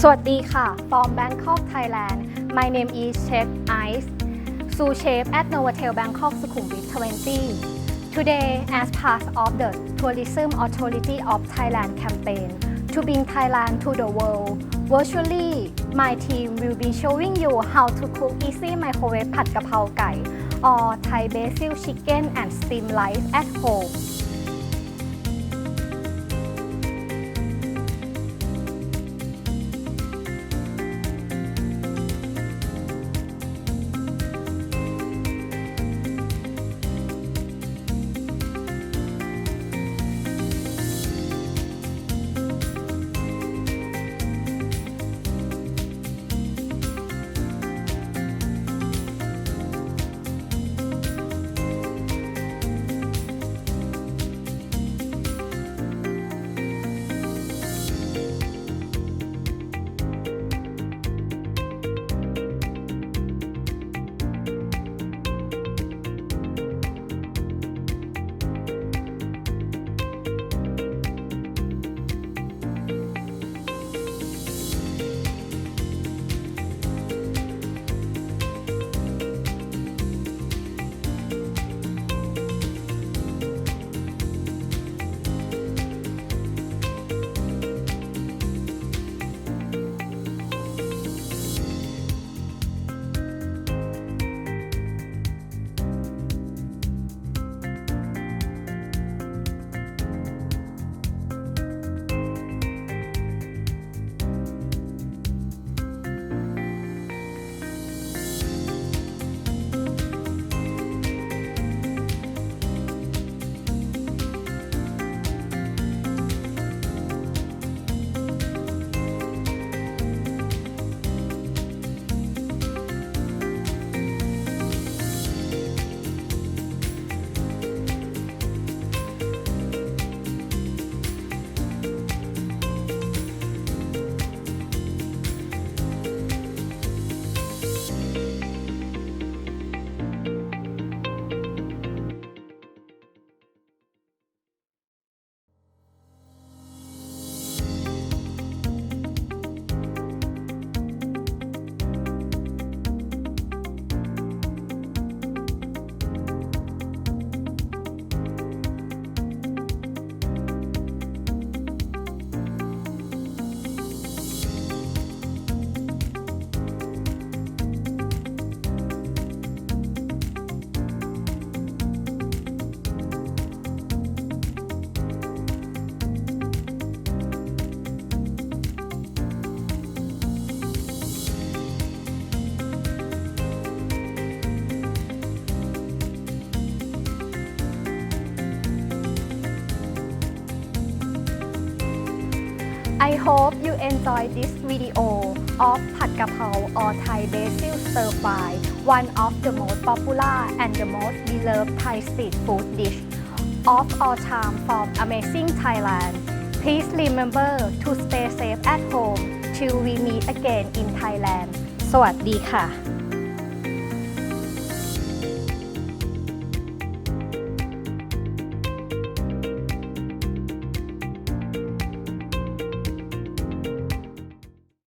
วัสดีค่ะ from Bangkok Thailand my name is Chef Ice sous chef at Novotel Bangkok Sukhumvit 20 today as part of the Tourism Authority of Thailand campaign to bring Thailand to the world virtually my team will be showing you how to cook easy microwave Pad-Ka-Prao Gai or Thai Basil chicken and steam rice at home I hope you enjoy this video of Pad-Ka-Prao or Thai Basil Stir Fry, one of the most popular and the most beloved Thai street food dish of all time from amazing Thailand. Please remember to stay safe at home till we meet again in Thailand. สวัสดีค่ะ